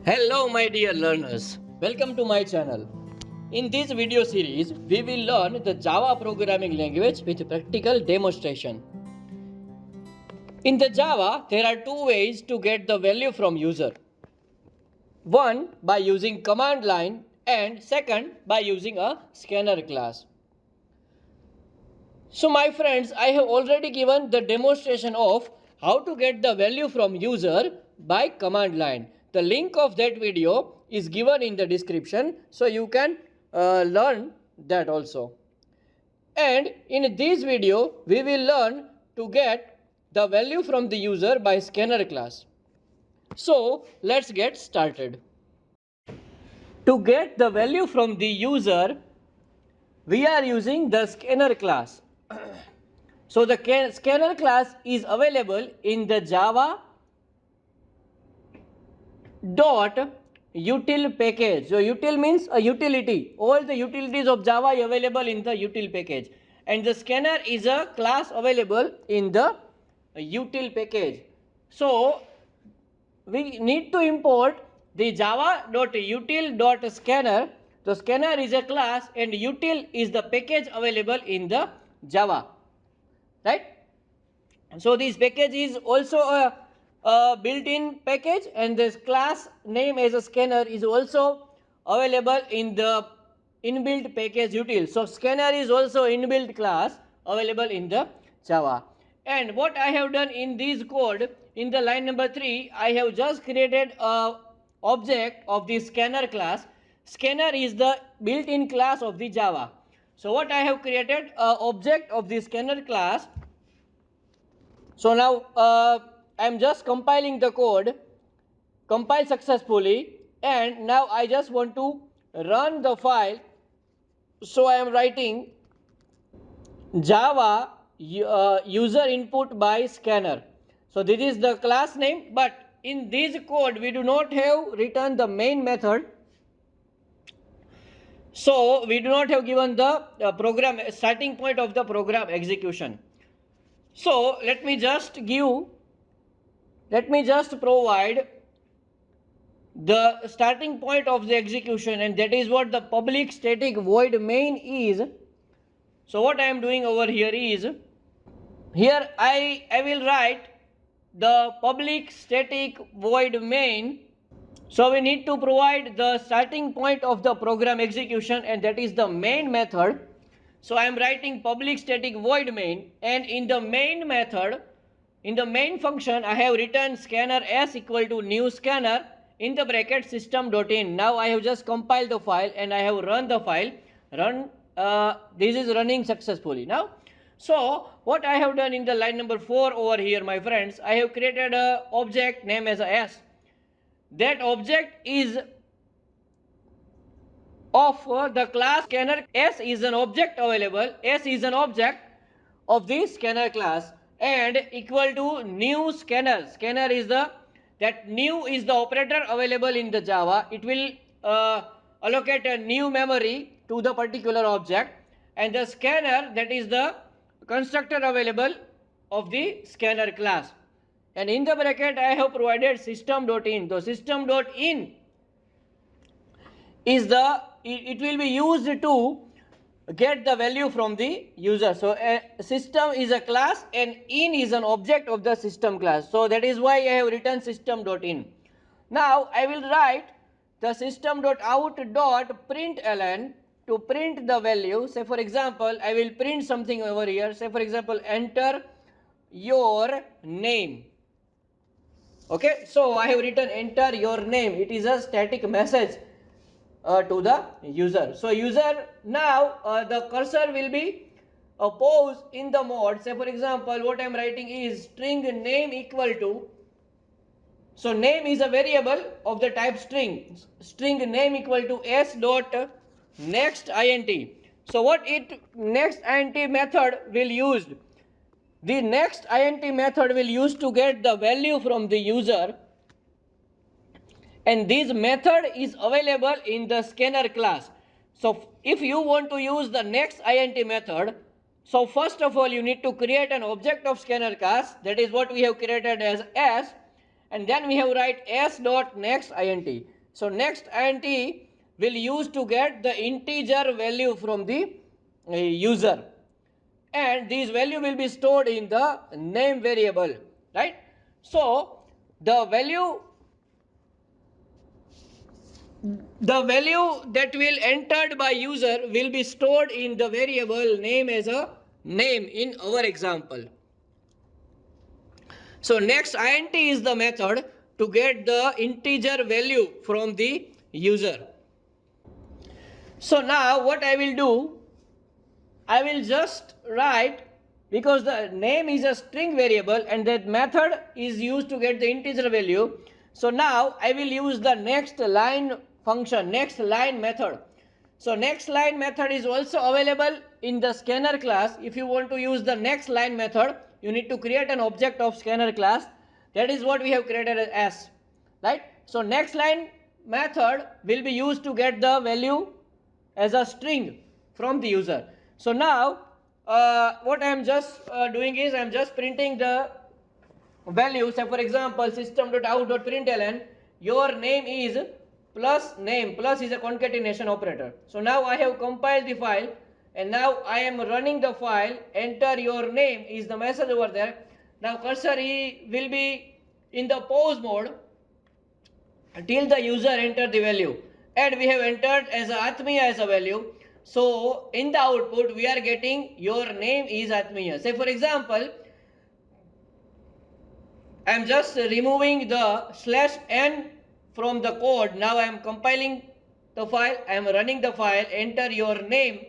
Hello my dear learners, welcome to my channel. In this video series, we will learn the Java programming language with practical demonstration. In the Java, there are two ways to get the value from user. One by using command line and second by using a scanner class. So my friends, I have already given the demonstration of how to get the value from user by command line. The link of that video is given in the description, so you can learn that also. And in this video, we will learn to get the value from the user by scanner class. So let's get started. To get the value from the user, we are using the scanner class. So the scanner class is available in the Java dot util package. So util means a utility. All the utilities of Java are available in the util package, and the scanner is a class available in the util package. So we need to import the java.util.scanner. The scanner is a class and util is the package available in the Java, right? So this package is also a built-in package, and this class name as a scanner is also available in the inbuilt package util. So scanner is also inbuilt class available in the Java. And what I have done in this code, in the line number 3, I have just created a object of the scanner class. Scanner is the built-in class of the Java. So what I have created, a object of the scanner class. So now I am just compiling the code, compile successfully, and now I just want to run the file. So I am writing Java user input by scanner. So this is the class name, but in this code we do not have written the main method. So we do not have given the program starting point of the program execution. So let me just provide the starting point of the execution, and that is what the public static void main is. So what I am doing over here is, here I will write the public static void main. So we need to provide the starting point of the program execution, and that is the main method. So I am writing public static void main, and in the main method, in the main function, I have written scanner s equal to new scanner in the bracket system.in. Now I have just compiled the file and I have run the file. This is running successfully now. So what I have done in the line number 4 over here, my friends, I have created an object name as a s. That object is of the class scanner. S is an object available. S is an object of the scanner class, and equal to new scanner. Scanner is that new is the operator available in the Java. It will allocate a new memory to the particular object, and the scanner, that is the constructor available of the scanner class. And in the bracket I have provided system.in. So system.in is it will be used to get the value from the user. So a system is a class and in is an object of the system class. So that is why I have written system.in. Now I will write the system.out.println to print the value. Say for example, I will print something over here. Say for example, enter your name. Okay, so I have written enter your name. It is a static message to the user. So user, now the cursor will be posed in the mode. Say for example, what I am writing is string name equal to, so name is a variable of the type string. String name equal to s dot nextInt. So what nextInt method will use? The nextInt method will use to get the value from the user, and this method is available in the scanner class. So if you want to use the nextInt method, so first of all you need to create an object of scanner class. That is what we have created as s, and then we have write s.nextInt. So nextInt will use to get the integer value from the user, and this value will be stored in the name variable, right? So the value that will entered by user will be stored in the variable name as a name in our example. So nextInt is the method to get the integer value from the user. So now what I will do, I will just write, because the name is a string variable and that method is used to get the integer value. So now I will use the nextLine function, nextLine method. So nextLine method is also available in the scanner class. If you want to use the nextLine method, you need to create an object of scanner class. That is what we have created as, right? So nextLine method will be used to get the value as a string from the user. So now what I am just doing is I am just printing the value. Say for example system.out.println, your name is plus name, plus is a concatenation operator. So now I have compiled the file and now I am running the file. Enter your name is the message over there. Now cursor will be in the pause mode till the user enter the value, and we have entered as Atmiya as a value. So in the output we are getting your name is Atmiya. Say for example, I am just removing the /n from the code. Now I am compiling the file, I am running the file, enter your name,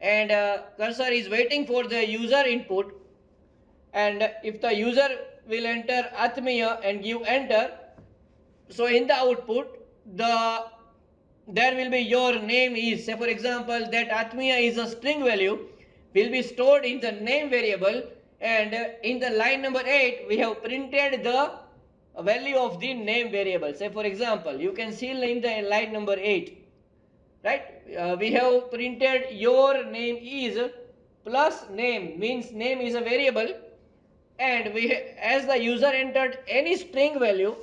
and cursor is waiting for the user input, and if the user will enter Atmiya and give enter, so in the output there will be your name is, say for example that Atmiya is a string value, will be stored in the name variable, and in the line number 8 we have printed the value of the name variable. Say for example, you can see in the line number 8, right, we have printed your name is plus name, means name is a variable, and we as the user entered any string value,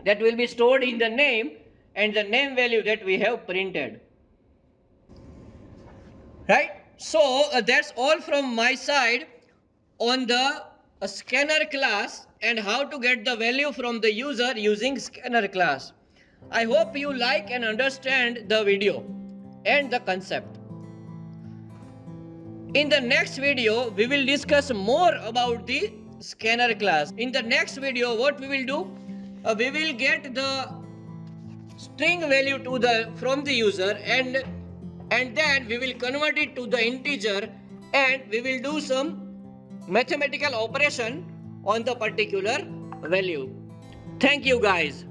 that will be stored in the name and the name value that we have printed, right? So that's all from my side on the scanner class and how to get the value from the user using scanner class. I hope you like and understand the video and the concept. In the next video, we will discuss more about the scanner class. In the next video, what we will do, we will get the string value to the from the user, and then we will convert it to the integer, and we will do some mathematical operation on the particular value. Thank you guys.